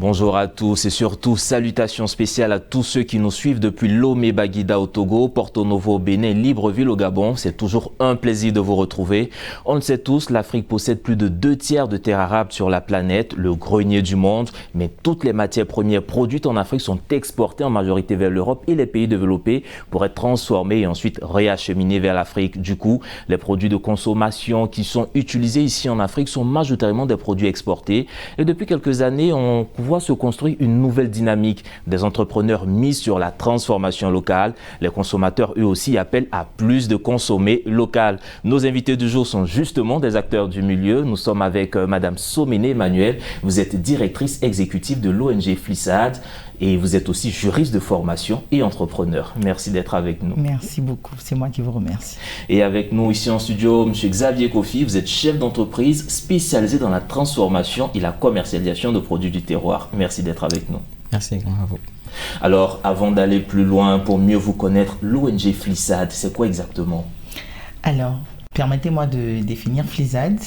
Bonjour à tous et surtout salutations spéciales à tous ceux qui nous suivent depuis Lomé Baguida au Togo, Porto Novo au Bénin, Libreville au Gabon. C'est toujours un plaisir de vous retrouver. On le sait tous, l'Afrique possède plus de 2/3 de terres arables sur la planète, le grenier du monde. Mais toutes les matières premières produites en Afrique sont exportées en majorité vers l'Europe et les pays développés pour être transformées et ensuite réacheminées vers l'Afrique. Du coup, les produits de consommation qui sont utilisés ici en Afrique sont majoritairement des produits exportés. Et depuis quelques années, on voit se construire une nouvelle dynamique. Des entrepreneurs mis sur la transformation locale. Les consommateurs, eux aussi, appellent à plus de consommer local. Nos invités du jour sont justement des acteurs du milieu. Nous sommes avec Madame Soméné Emmanuel. Vous êtes directrice exécutive de l'ONG Flissade et vous êtes aussi juriste de formation et entrepreneur. Merci d'être avec nous. Merci beaucoup, c'est moi qui vous remercie. Et avec nous ici en studio, M. Xavier Kofi, vous êtes chef d'entreprise spécialisé dans la transformation et la commercialisation de produits du terroir. Merci d'être avec nous. Merci, grand à vous. Alors, avant d'aller plus loin, pour mieux vous connaître, l'ONG Flissade, c'est quoi exactement? Alors, permettez-moi de définir Flissade.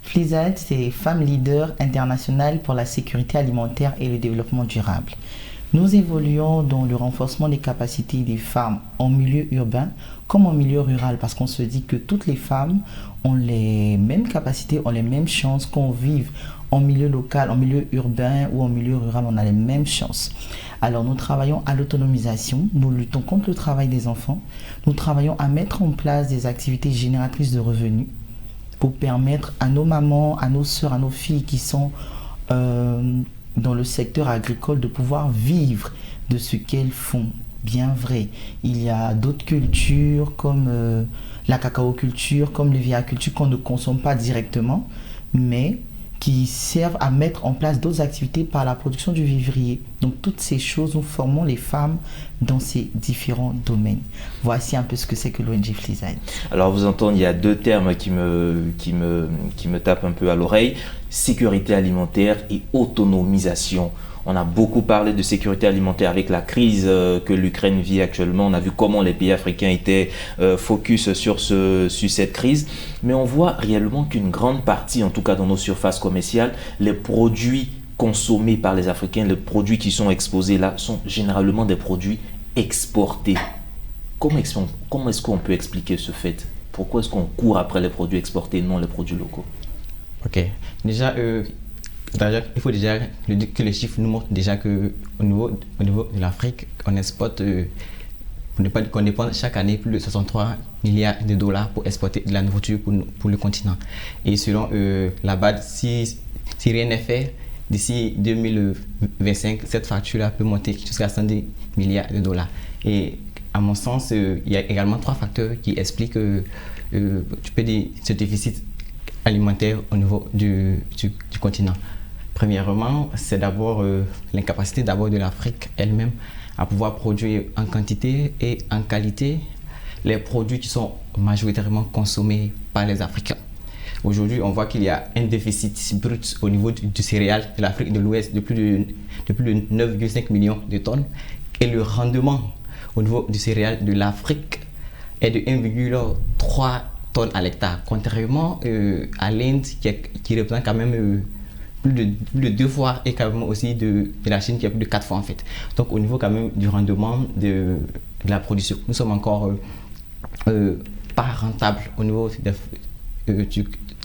Flissade, c'est Femmes Leaders Internationales pour la sécurité alimentaire et le développement durable. Nous évoluons dans le renforcement des capacités des femmes en milieu urbain comme en milieu rural parce qu'on se dit que toutes les femmes ont les mêmes capacités, ont les mêmes chances, qu'on vive en milieu local, en milieu urbain ou en milieu rural, on a les mêmes chances. Alors nous travaillons à l'autonomisation, nous luttons contre le travail des enfants, nous travaillons à mettre en place des activités génératrices de revenus pour permettre à nos mamans, à nos sœurs, à nos filles qui sont dans le secteur agricole de pouvoir vivre de ce qu'elles font. Bien vrai, il y a d'autres cultures comme la cacaoculture, comme l'hévéaculture qu'on ne consomme pas directement, mais qui servent à mettre en place d'autres activités par la production du vivrier. Donc toutes ces choses, nous formons les femmes dans ces différents domaines. Voici un peu ce que c'est que l'ONG Flissade. Alors vous entendez, il y a deux termes qui me tapent un peu à l'oreille, sécurité alimentaire et autonomisation. On a beaucoup parlé de sécurité alimentaire avec la crise que l'Ukraine vit actuellement. On a vu comment les pays africains étaient focus sur cette crise. Mais on voit réellement qu'une grande partie, en tout cas dans nos surfaces commerciales, les produits consommés par les Africains, les produits qui sont exposés là, sont généralement des produits exportés. Comment est-ce qu'on peut expliquer ce fait? Pourquoi est-ce qu'on court après les produits exportés et non les produits locaux? Ok. Déjà, il faut déjà que les chiffres nous montrent déjà qu'au niveau de l'Afrique, on exporte, qu'on dépense chaque année plus de 63 milliards de dollars pour exporter de la nourriture pour le continent. Et selon la BAD, si rien n'est fait, d'ici 2025, cette facture-là peut monter jusqu'à 110 milliards de dollars. Et à mon sens, il y a également 3 facteurs qui expliquent ce déficit alimentaire au niveau du continent. Premièrement, c'est d'abord l'incapacité de l'Afrique elle-même à pouvoir produire en quantité et en qualité les produits qui sont majoritairement consommés par les Africains. Aujourd'hui, on voit qu'il y a un déficit brut au niveau du céréal de l'Afrique de l'Ouest de plus de 9,5 millions de tonnes et le rendement au niveau du céréal de l'Afrique est de 1,3 tonnes à l'hectare, contrairement à l'Inde qui représente quand même plus de 2 fois et quand même aussi de la Chine qui a plus de 4 fois en fait. Donc au niveau quand même du rendement de la production, nous sommes encore pas rentables au niveau de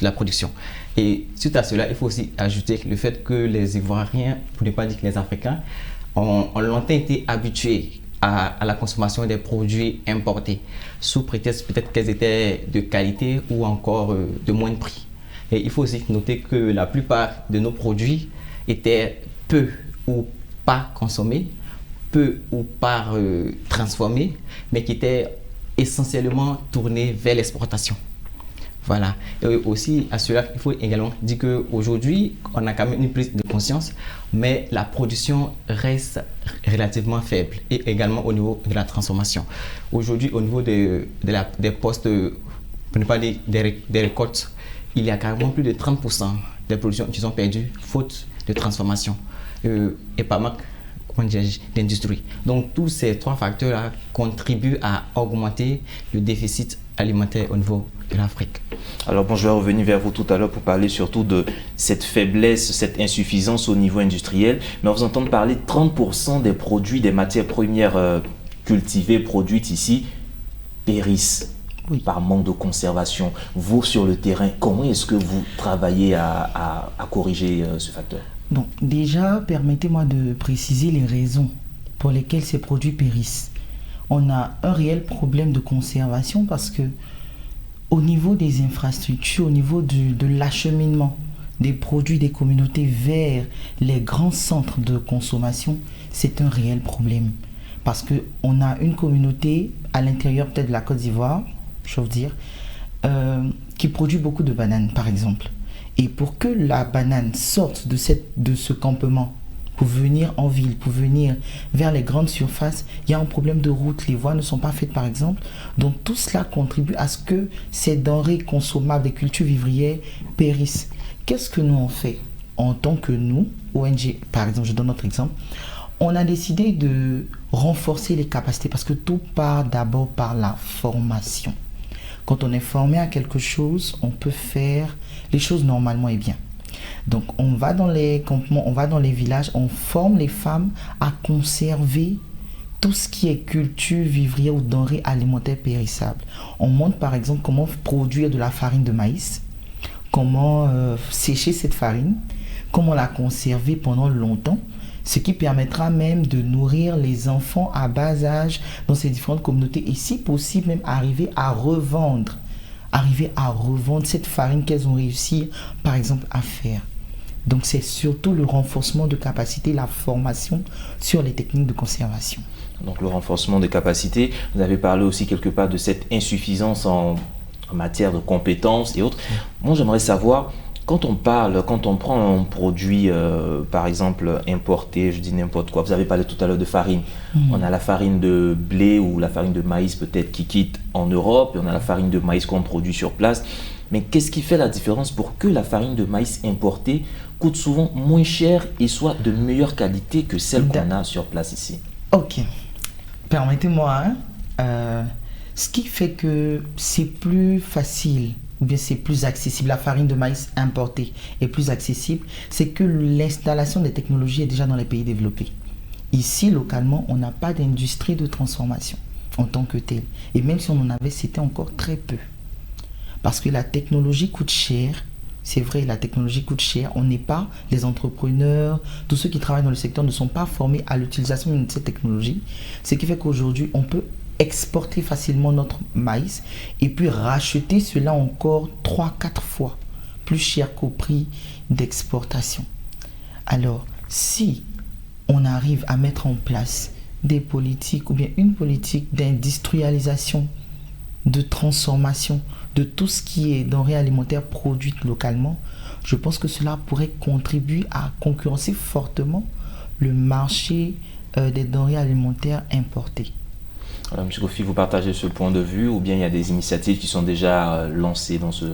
la production. Et suite à cela, il faut aussi ajouter le fait que les Ivoiriens, pour ne pas dire que les Africains, ont longtemps été habitués à la consommation des produits importés, sous prétexte peut-être qu'elles étaient de qualité ou encore de moindre prix. Et il faut aussi noter que la plupart de nos produits étaient peu ou pas consommés, peu ou pas transformés, mais qui étaient essentiellement tournés vers l'exportation. Voilà. Et aussi, à cela, il faut également dire qu'aujourd'hui, on a quand même une prise de conscience, mais la production reste relativement faible et également au niveau de la transformation. Aujourd'hui, au niveau des postes, pour ne pas dire des récoltes, il y a carrément plus de 30% des productions qui sont perdues faute de transformation et pas mal d'industrie. Donc tous ces 3 facteurs-là contribuent à augmenter le déficit alimentaire au niveau de l'Afrique. Alors bon, je vais revenir vers vous tout à l'heure pour parler surtout de cette faiblesse, cette insuffisance au niveau industriel. Mais on vous entend parler de 30% des produits, des matières premières cultivées, produites ici, périssent par manque de conservation. Vous, sur le terrain, comment est-ce que vous travaillez à corriger ce facteur? Bon, déjà, permettez-moi de préciser les raisons pour lesquelles ces produits périssent. On a un réel problème de conservation parce que au niveau des infrastructures, au niveau de l'acheminement des produits des communautés vers les grands centres de consommation, c'est un réel problème. Parce qu'on a une communauté à l'intérieur peut-être de la Côte d'Ivoire, je veux dire, qui produit beaucoup de bananes, par exemple. Et pour que la banane sorte de ce campement, pour venir en ville, pour venir vers les grandes surfaces, il y a un problème de route, les voies ne sont pas faites par exemple. Donc tout cela contribue à ce que ces denrées consommables des cultures vivrières périssent. Qu'est-ce que nous on fait en tant que nous, ONG, par exemple, je donne notre exemple, on a décidé de renforcer les capacités parce que tout part d'abord par la formation. Quand on est formé à quelque chose, on peut faire les choses normalement et bien. Donc on va dans les campements, on va dans les villages, on forme les femmes à conserver tout ce qui est culture vivrière ou denrées alimentaires périssables. On montre par exemple comment produire de la farine de maïs, comment sécher cette farine, comment la conserver pendant longtemps, ce qui permettra même de nourrir les enfants à bas âge dans ces différentes communautés et si possible même arriver à revendre cette farine qu'elles ont réussi par exemple à faire. Donc c'est surtout le renforcement de capacité, la formation sur les techniques de conservation. Donc le renforcement des capacités, vous avez parlé aussi quelque part de cette insuffisance en matière de compétences et autres. Moi j'aimerais savoir, quand on prend un produit par exemple importé, je dis n'importe quoi, vous avez parlé tout à l'heure de farine. On a la farine de blé ou la farine de maïs peut-être qui quitte en Europe et on a la farine de maïs qu'on produit sur place. Mais qu'est-ce qui fait la différence pour que la farine de maïs importée coûte souvent moins cher et soit de meilleure qualité que celle qu'on a sur place ici? Ok, permettez-moi, ce qui fait que c'est plus facile ou bien c'est plus accessible, la farine de maïs importée est plus accessible, c'est que l'installation des technologies est déjà dans les pays développés. Ici, localement, on n'a pas d'industrie de transformation en tant que telle. Et même si on en avait, c'était encore très peu. Parce que la technologie coûte cher. C'est vrai, la technologie coûte cher. On n'est pas, les entrepreneurs, tous ceux qui travaillent dans le secteur ne sont pas formés à l'utilisation de cette technologie. Ce qui fait qu'aujourd'hui, on peut exporter facilement notre maïs et puis racheter cela encore 3-4 fois plus cher qu'au prix d'exportation. Alors, si on arrive à mettre en place des politiques ou bien une politique d'industrialisation, de transformation de tout ce qui est denrées alimentaires produites localement, je pense que cela pourrait contribuer à concurrencer fortement le marché des denrées alimentaires importées. Alors, M. Kofi, vous partagez ce point de vue ou bien il y a des initiatives qui sont déjà lancées dans ce...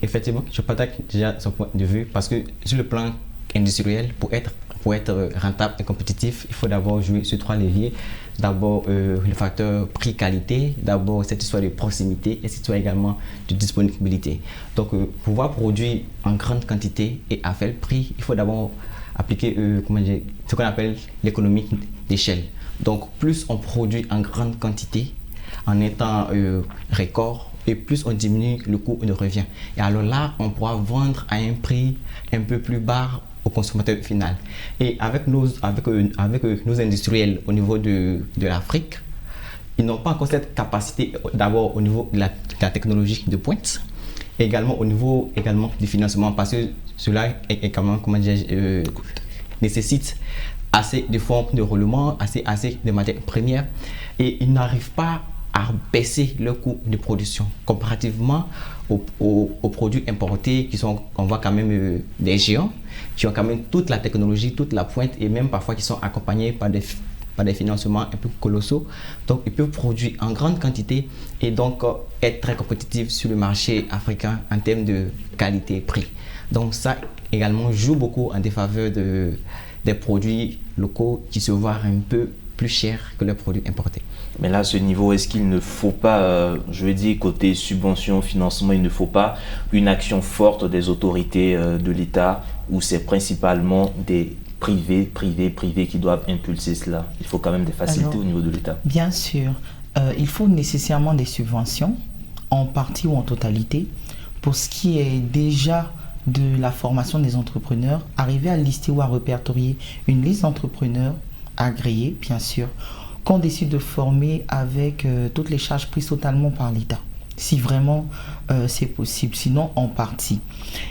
Effectivement, je partage déjà ce point de vue parce que sur le plan industriel, pour être rentable et compétitif, il faut d'abord jouer sur 3 leviers. D'abord, le facteur prix-qualité, d'abord cette histoire de proximité et cette histoire également de disponibilité. Donc, pour pouvoir produire en grande quantité et à faible prix, il faut d'abord appliquer ce qu'on appelle l'économie d'échelle. Donc, plus on produit en grande quantité, en étant record, et plus on diminue le coût de revient. Et alors là, on pourra vendre à un prix un peu plus bas au consommateur final. Et avec nos industriels au niveau de l'Afrique, ils n'ont pas encore cette capacité d'abord au niveau de la technologie de pointe, et également au niveau du financement, parce que cela nécessite assez de fonds de roulement, assez de matières premières, et ils n'arrivent pas à baisser le coût de production comparativement aux produits importés on voit quand même des géants qui ont quand même toute la technologie, toute la pointe et même parfois qui sont accompagnés par des financements un peu colossaux. Donc ils peuvent produire en grande quantité et donc être très compétitifs sur le marché africain en termes de qualité-prix. Donc ça également joue beaucoup en défaveur des produits locaux qui se voient un peu plus cher que leurs produits importés. Mais là, à ce niveau, est-ce qu'il ne faut pas, je veux dire, côté subvention, financement, il ne faut pas une action forte des autorités de l'État où c'est principalement des privés qui doivent impulser cela? Il faut quand même des facilités au niveau de l'État. Bien sûr, il faut nécessairement des subventions, en partie ou en totalité. Pour ce qui est déjà de la formation des entrepreneurs, arriver à lister ou à répertorier une liste d'entrepreneurs agréés, bien sûr, qu'on décide de former avec toutes les charges prises totalement par l'État, si vraiment c'est possible, sinon en partie.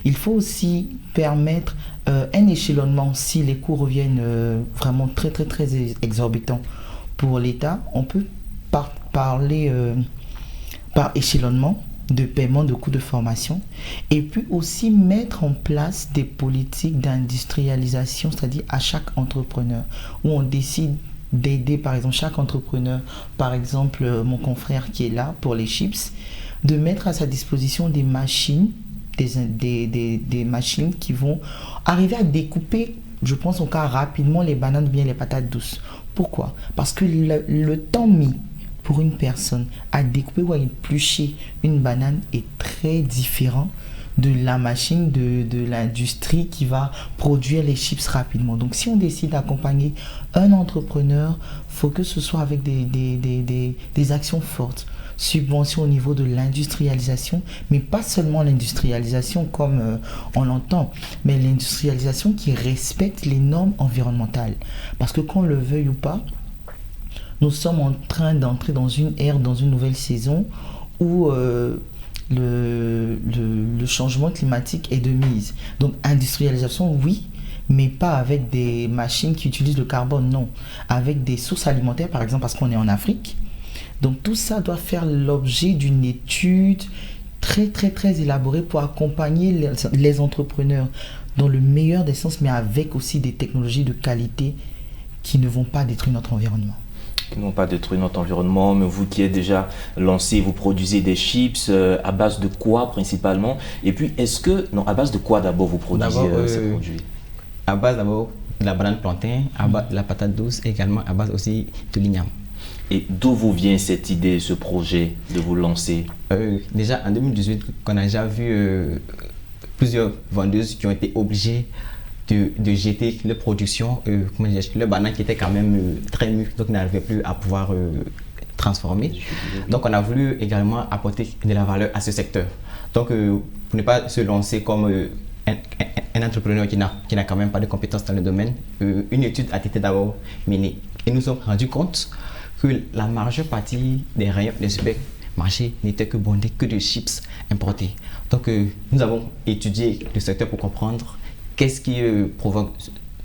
Il faut aussi permettre un échelonnement si les coûts reviennent vraiment très exorbitants pour l'État. On peut parler par échelonnement de paiement de coûts de formation et puis aussi mettre en place des politiques d'industrialisation, c'est-à-dire à chaque entrepreneur où on décide d'aider par exemple chaque entrepreneur, par exemple mon confrère qui est là pour les chips, de mettre à sa disposition des machines, des machines qui vont arriver à découper, je pense encore rapidement, les bananes ou bien les patates douces. Pourquoi? Parce que le temps mis pour une personne à découper ou à éplucher une banane est très différent de la machine de l'industrie qui va produire les chips rapidement. Donc si on décide d'accompagner un entrepreneur, il faut que ce soit avec des actions fortes. Subventions au niveau de l'industrialisation, mais pas seulement l'industrialisation comme on l'entend, mais l'industrialisation qui respecte les normes environnementales. Parce que qu'on le veuille ou pas, nous sommes en train d'entrer dans une ère, dans une nouvelle saison où le changement climatique est de mise. Donc industrialisation, oui, mais pas avec des machines qui utilisent le carbone, non. Avec des sources alimentaires, par exemple, parce qu'on est en Afrique. Donc tout ça doit faire l'objet d'une étude très élaborée pour accompagner les entrepreneurs dans le meilleur des sens, mais avec aussi des technologies de qualité qui ne vont pas détruire notre environnement. Qui n'ont pas détruit notre environnement, mais vous qui êtes déjà lancé, vous produisez des chips à base de quoi principalement? Et puis, à base de quoi d'abord vous produisez ces produits? À base d'abord de la banane plantain, à base de la patate douce, et également à base aussi de l'igname. Et d'où vous vient cette idée, ce projet de vous lancer? Déjà en 2018, on a déjà vu plusieurs vendeuses qui ont été obligées de jeter leur production, leur banane qui était quand même très mûre, donc n'arrivait plus à pouvoir transformer. Donc on a voulu également apporter de la valeur à ce secteur. Donc pour ne pas se lancer comme un entrepreneur qui n'a quand même pas de compétences dans le domaine, une étude a été d'abord menée. Et nous nous sommes rendus compte que la majeure partie des rayons des supermarchés n'étaient que bondés que de chips importés. Donc nous avons étudié le secteur pour comprendre qu'est-ce qui provoque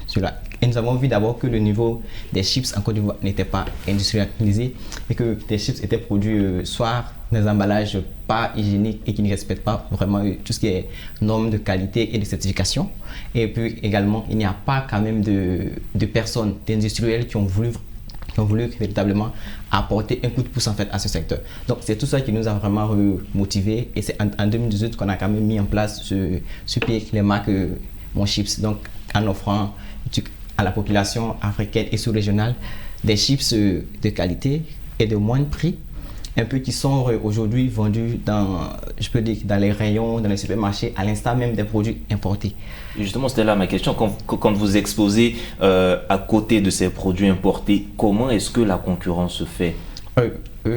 cela. Et nous avons vu d'abord que le niveau des chips en Côte d'Ivoire n'était pas industrialisé et que les chips étaient produits soit dans des emballages pas hygiéniques et qui ne respectent pas vraiment tout ce qui est normes de qualité et de certification. Et puis également, il n'y a pas quand même de personnes, d'industriels qui ont voulu véritablement apporter un coup de pouce en fait à ce secteur. Donc c'est tout ça qui nous a vraiment motivés et c'est en 2018 qu'on a quand même mis en place ce pied les marques Mon Chips, donc en offrant à la population africaine et sous-régionale des chips de qualité et de moindre prix, un peu qui sont aujourd'hui vendus dans les rayons, dans les supermarchés, à l'instar même des produits importés. Et justement, c'était là ma question. Quand vous exposez à côté de ces produits importés, comment est-ce que la concurrence se fait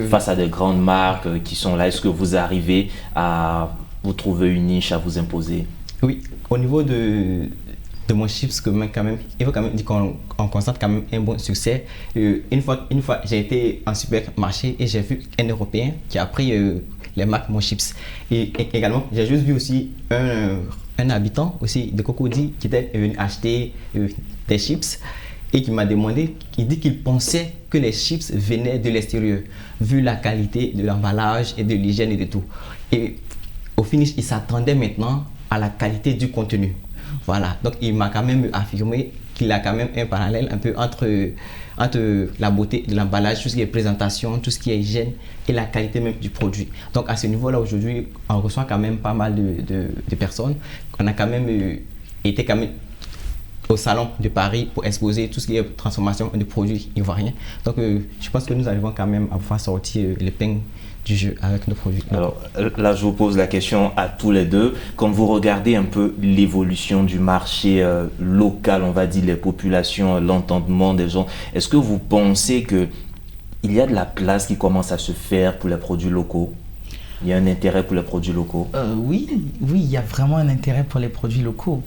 face à des grandes marques qui sont là? Est-ce que vous arrivez à vous trouver une niche, à vous imposer? Oui, au niveau de Mon Chips, quand même, il faut quand même dire qu'on constate quand même un bon succès. Une fois j'ai été en supermarché et j'ai vu un Européen qui a pris les marques Mon Chips. Et également, j'ai juste vu aussi un habitant aussi de Cocody qui était venu acheter des chips et qui m'a demandé, il dit qu'il pensait que les chips venaient de l'extérieur, vu la qualité de l'emballage et de l'hygiène et de tout. Et au finish, il s'attendait maintenant à la qualité du contenu. Voilà, donc il m'a quand même affirmé qu'il a quand même un parallèle un peu entre la beauté de l'emballage, tout ce qui est présentation, tout ce qui est hygiène et la qualité même du produit. Donc à ce niveau-là, aujourd'hui, on reçoit quand même pas mal de personnes. On a quand même été au salon de Paris pour exposer tout ce qui est transformation de produits ivoiriens. Donc je pense que nous arrivons quand même à pouvoir sortir l'épingle du jeu avec nos produits. Alors là, je vous pose la question à tous les deux. Quand vous regardez un peu l'évolution du marché local, on va dire les populations, l'entendement des gens, est-ce que vous pensez qu'il y a de la place qui commence à se faire pour les produits locaux? Il y a un intérêt pour les produits locaux? Oui, il y a vraiment un intérêt pour les produits locaux.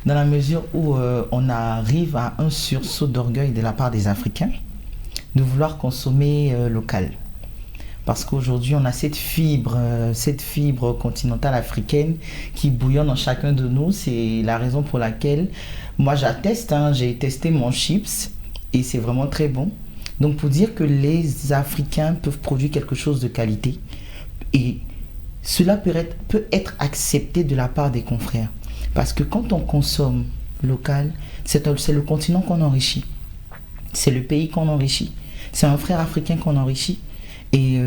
Dans la mesure où on arrive à un sursaut d'orgueil de la part des Africains de vouloir consommer local. Parce qu'aujourd'hui, on a cette fibre continentale africaine qui bouillonne en chacun de nous. C'est la raison pour laquelle moi j'atteste, j'ai testé mon chips et c'est vraiment très bon. Donc pour dire que les Africains peuvent produire quelque chose de qualité et cela peut être accepté de la part des confrères. Parce que quand on consomme local, c'est le continent qu'on enrichit. C'est le pays qu'on enrichit. C'est un frère africain qu'on enrichit. Et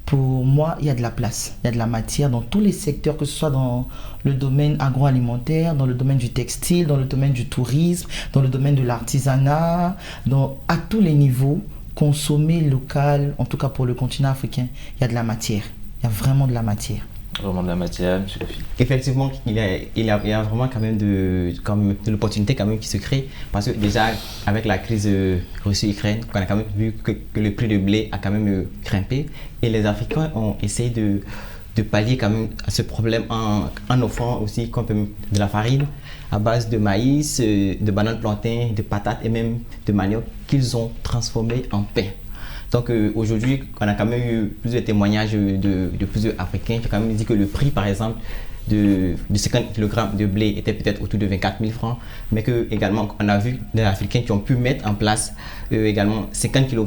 pour moi, il y a de la place, il y a de la matière dans tous les secteurs, que ce soit dans le domaine agroalimentaire, dans le domaine du textile, dans le domaine du tourisme, dans le domaine de l'artisanat, à tous les niveaux, consommer local, en tout cas pour le continent africain, il y a de la matière, il y a vraiment de la matière. Vraiment de la matière, M. Kofi. Effectivement, il y a vraiment quand même de l'opportunité quand même qui se crée, parce que déjà avec la crise Russie-Ukraine, on a quand même vu que le prix du blé a quand même grimpé et les Africains ont essayé de pallier quand même à ce problème en offrant aussi de la farine à base de maïs, de bananes plantains, de patates et même de manioc qu'ils ont transformé en pain. Donc aujourd'hui, on a quand même eu plusieurs témoignages de plusieurs Africains qui ont quand même dit que le prix, par exemple, de 50 kg de blé était peut-être autour de 24 000 francs, mais que également on a vu des Africains qui ont pu mettre en place également 50 kg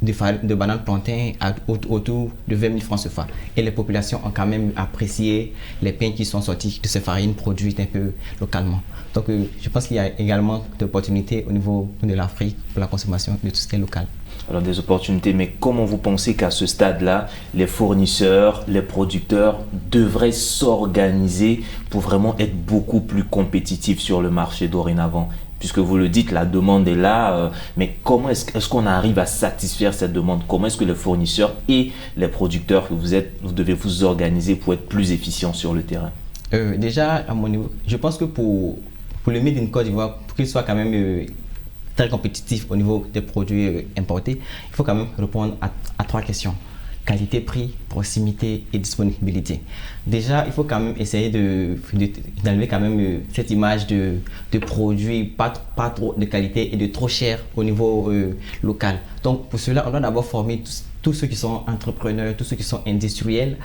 de bananes plantains autour de 20 000 francs CFA. Et les populations ont quand même apprécié les pains qui sont sortis de ces farines produites un peu localement. Donc je pense qu'il y a également des opportunités au niveau de l'Afrique pour la consommation de tout ce qui est local. Alors des opportunités, mais comment vous pensez qu'à ce stade-là, les fournisseurs, les producteurs devraient s'organiser pour vraiment être beaucoup plus compétitifs sur le marché dorénavant? Puisque vous le dites, la demande est là, mais comment est-ce qu'on arrive à satisfaire cette demande? Comment est-ce que les fournisseurs et les producteurs que vous devez vous organiser pour être plus efficients sur le terrain? Déjà, à mon niveau, je pense que pour le Made in Côte d'Ivoire, pour qu'il soit quand même très compétitif au niveau des produits importés, il faut quand même répondre à 3 questions. Qualité, prix, proximité et disponibilité. Déjà, il faut quand même essayer d'enlever quand même cette image de produits pas trop de qualité et de trop cher au niveau local. Donc pour cela, on doit d'abord former tous ceux qui sont entrepreneurs, tous ceux qui sont industriels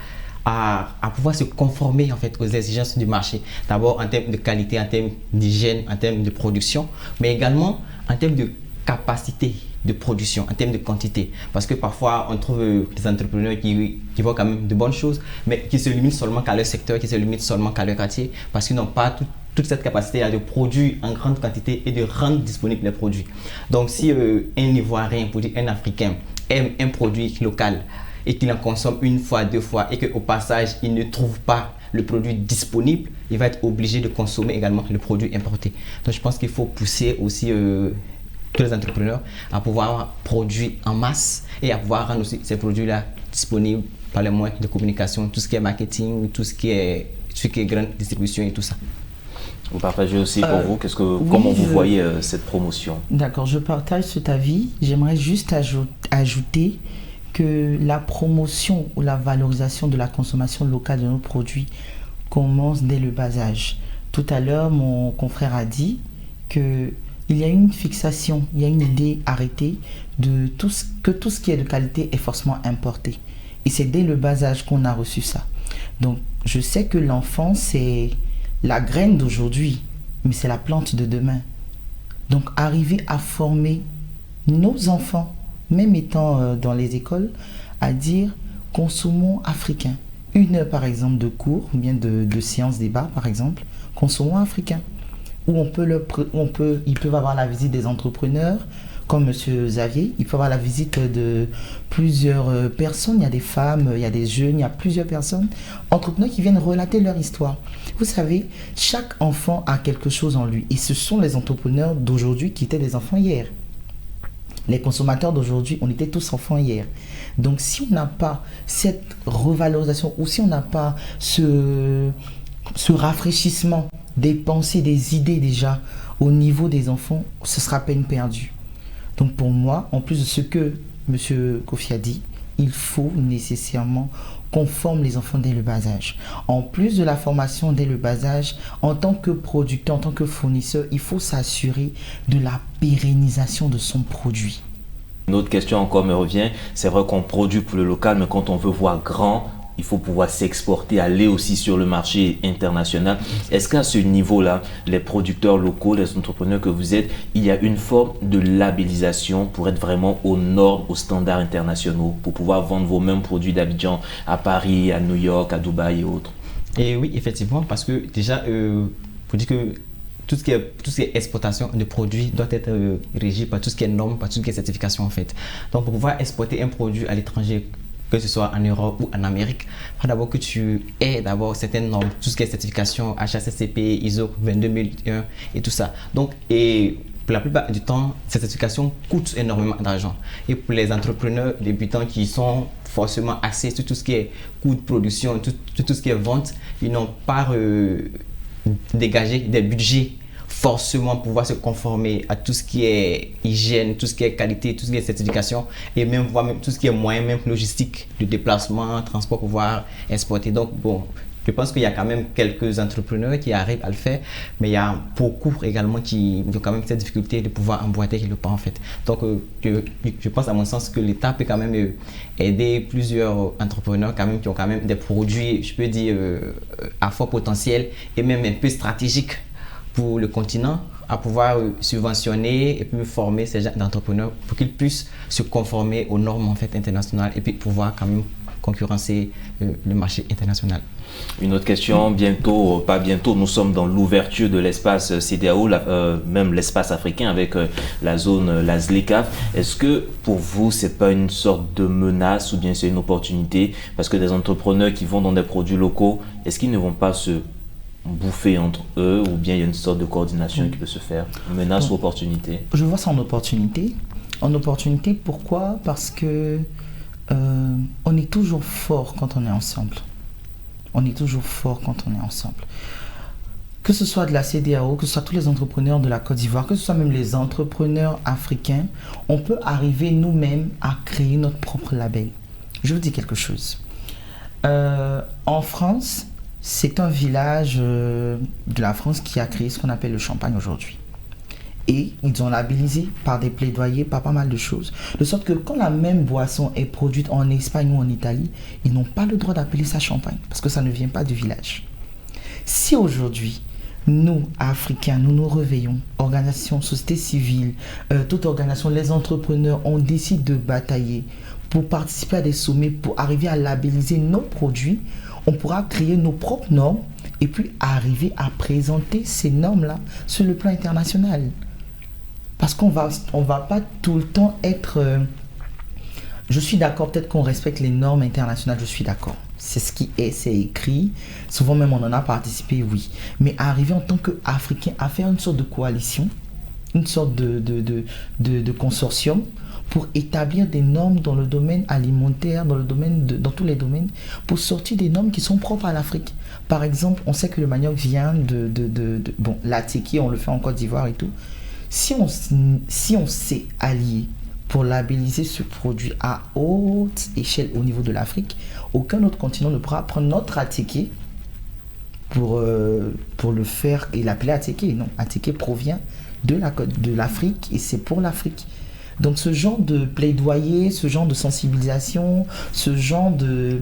à pouvoir se conformer en fait aux exigences du marché. D'abord en termes de qualité, en termes d'hygiène, en termes de production, mais également en termes de capacité de production, en termes de quantité. Parce que parfois, on trouve des entrepreneurs qui voient quand même de bonnes choses, mais qui se limitent seulement qu'à leur secteur, qui se limitent seulement qu'à leur quartier, parce qu'ils n'ont pas toute cette capacité de produire en grande quantité et de rendre disponibles les produits. Donc, si un Ivoirien, un Africain aime un produit local et qu'il en consomme une fois, 2 fois, et qu'au passage, il ne trouve pas le produit disponible, il va être obligé de consommer également le produit importé. Donc, je pense qu'il faut pousser aussi tous les entrepreneurs à pouvoir produire en masse et à pouvoir rendre aussi ces produits-là disponibles par les moyens de communication, tout ce qui est marketing, tout ce qui est grande distribution et tout ça. Vous partagez aussi pour vous, comment vous voyez cette promotion? D'accord, je partage cet avis. J'aimerais juste ajouter que la promotion ou la valorisation de la consommation locale de nos produits commence dès le bas âge. Tout à l'heure, mon confrère a dit qu'il y a une fixation, il y a une idée arrêtée de tout ce qui est de qualité est forcément importé. Et c'est dès le bas âge qu'on a reçu ça. Donc, je sais que l'enfant, c'est la graine d'aujourd'hui, mais c'est la plante de demain. Donc, arriver à former nos enfants, même étant dans les écoles, à dire consommons africain. 1 heure, par exemple, de cours, ou bien de séance débat, par exemple, consommons africain. Où ils peuvent avoir la visite des entrepreneurs, comme M. Xavier, il peut avoir la visite de plusieurs personnes. Il y a des femmes, il y a des jeunes, il y a plusieurs personnes, entrepreneurs qui viennent relater leur histoire. Vous savez, chaque enfant a quelque chose en lui. Et ce sont les entrepreneurs d'aujourd'hui qui étaient des enfants hier. Les consommateurs d'aujourd'hui, on était tous enfants hier. Donc si on n'a pas cette revalorisation ou si on n'a pas ce rafraîchissement des pensées, des idées déjà au niveau des enfants, ce sera peine perdue. Donc pour moi, en plus de ce que M. Kofi a dit, il faut nécessairement qu'on forme les enfants dès le bas âge. En plus de la formation dès le bas âge, en tant que producteur, en tant que fournisseur, il faut s'assurer de la pérennisation de son produit. Une autre question encore me revient, c'est vrai qu'on produit pour le local, mais quand on veut voir grand, il faut pouvoir s'exporter, aller aussi sur le marché international. Est-ce qu'à ce niveau-là, les producteurs locaux, les entrepreneurs que vous êtes, il y a une forme de labellisation pour être vraiment aux normes, aux standards internationaux, pour pouvoir vendre vos mêmes produits d'Abidjan à Paris, à New York, à Dubaï et autres? Et oui, effectivement, parce que déjà, pour dire que tout ce qui est exportation de produits doit être régi par tout ce qui est normes, par tout ce qui est certification en fait. Donc pour pouvoir exporter un produit à l'étranger, que ce soit en Europe ou en Amérique, il faut d'abord que tu aies d'abord certaines normes, tout ce qui est certification, HACCP, ISO 22001 et tout ça. Donc, et pour la plupart du temps, ces certifications coûtent énormément d'argent. Et pour les entrepreneurs débutants qui sont forcément axés sur tout ce qui est coût de production, tout ce qui est vente, ils n'ont pas dégagé des budgets forcément pouvoir se conformer à tout ce qui est hygiène, tout ce qui est qualité, tout ce qui est certification et même voir même tout ce qui est moyen, même logistique, de déplacement, transport, pouvoir exporter. Donc bon, je pense qu'il y a quand même quelques entrepreneurs qui arrivent à le faire, mais il y a beaucoup également qui ont quand même cette difficulté de pouvoir emboîter quelque part en fait. Donc je pense à mon sens que l'État peut quand même aider plusieurs entrepreneurs quand même qui ont quand même des produits, je peux dire, à fort potentiel et même un peu stratégiques pour le continent, à pouvoir subventionner et puis former ces gens d'entrepreneurs pour qu'ils puissent se conformer aux normes en fait internationales et puis pouvoir quand même concurrencer le marché international. Une autre question, bientôt, pas bientôt, nous sommes dans l'ouverture de l'espace CEDEAO, même l'espace africain avec la zone, la ZLECAf. Est-ce que pour vous, c'est pas une sorte de menace ou bien c'est une opportunité? Parce que des entrepreneurs qui vont dans des produits locaux, est-ce qu'ils ne vont pas se bouffer entre eux ou bien il y a une sorte de coordination qui peut se faire? Menace ou opportunité? Je vois ça en opportunité. En opportunité, pourquoi? Parce que on est toujours fort quand on est ensemble. On est toujours fort quand on est ensemble. Que ce soit de la CEDEAO, que ce soit tous les entrepreneurs de la Côte d'Ivoire, que ce soit même les entrepreneurs africains, on peut arriver nous-mêmes à créer notre propre label. Je vous dis quelque chose. En France, c'est un village de la France qui a créé ce qu'on appelle le champagne aujourd'hui. Et ils ont labellisé par des plaidoyers, par pas mal de choses. De sorte que quand la même boisson est produite en Espagne ou en Italie, ils n'ont pas le droit d'appeler ça champagne parce que ça ne vient pas du village. Si aujourd'hui, nous, Africains, nous nous réveillons, organisations, société civile, toute organisation, les entrepreneurs, on décide de batailler pour participer à des sommets, pour arriver à labelliser nos produits, on pourra créer nos propres normes et puis arriver à présenter ces normes-là sur le plan international. Parce qu'on va pas tout le temps être... je suis d'accord, peut-être qu'on respecte les normes internationales, je suis d'accord. C'est ce qui est, c'est écrit. Souvent même on en a participé, oui. Mais arriver en tant qu'Africain à faire une sorte de coalition, une sorte de consortium pour établir des normes dans le domaine alimentaire, dans tous les domaines, pour sortir des normes qui sont propres à l'Afrique. Par exemple, on sait que le manioc vient bon, l'attiqué, on le fait en Côte d'Ivoire et tout. Si on s'est allié pour labelliser ce produit à haute échelle au niveau de l'Afrique, aucun autre continent ne pourra prendre notre attiqué pour le faire et l'appeler attiqué. Non, attiqué provient de l'Afrique et c'est pour l'Afrique. Donc ce genre de plaidoyer, ce genre de sensibilisation, ce genre de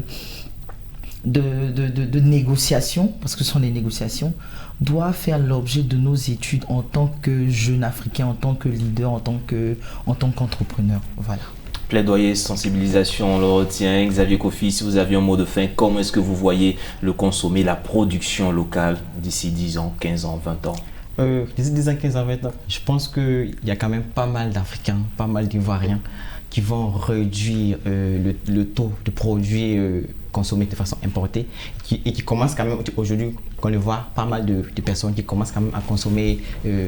négociations, parce que ce sont des négociations, doit faire l'objet de nos études en tant que jeune Africain, en tant que leader, en tant qu'entrepreneur. Voilà. Plaidoyer, sensibilisation, on le retient. Xavier Kofi, si vous aviez un mot de fin, comment est-ce que vous voyez le consommer, la production locale d'ici 10 ans, 15 ans, 20 ans? d'ici 10 ans, 15 ans, 20 ans, je pense qu'il y a quand même pas mal d'Africains, pas mal d'Ivoiriens qui vont réduire le taux de produits consommés de façon importée et qui commencent quand même aujourd'hui, qu'on le voit, pas mal de personnes qui commencent quand même à consommer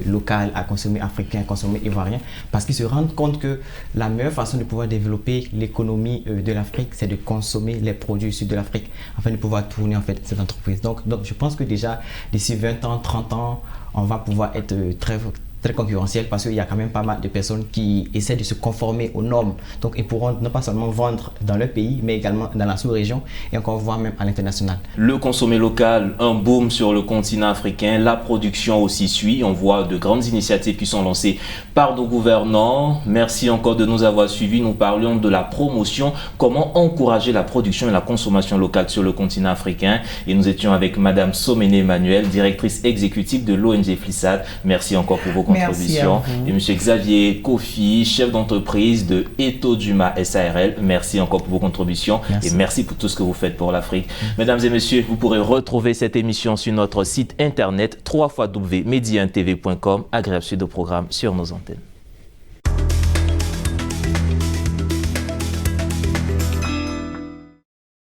local, à consommer africain, à consommer ivoirien, parce qu'ils se rendent compte que la meilleure façon de pouvoir développer l'économie de l'Afrique, c'est de consommer les produits issus de l'Afrique afin de pouvoir tourner en fait cette entreprise. Donc je pense que déjà d'ici 20 ans, 30 ans, on va pouvoir être très concurrentiel parce qu'il y a quand même pas mal de personnes qui essaient de se conformer aux normes. Donc ils pourront non pas seulement vendre dans leur pays, mais également dans la sous-région et encore voir même à l'international. Le consommer local, un boom sur le continent africain, la production aussi suit. On voit de grandes initiatives qui sont lancées par nos gouvernants. Merci encore de nous avoir suivis. Nous parlions de la promotion, comment encourager la production et la consommation locale sur le continent africain. Et nous étions avec Madame Somene Emmanuel, directrice exécutive de l'ONG FLISAD. Merci encore pour vos contributions. Et Monsieur Xavier Kofi, chef d'entreprise de Eto Duma SARL. Merci encore pour vos contributions. Merci. Et merci pour tout ce que vous faites pour l'Afrique. Mesdames et messieurs, vous pourrez retrouver cette émission sur notre site internet www.mediantv.com. Agréable suite de programme sur nos antennes.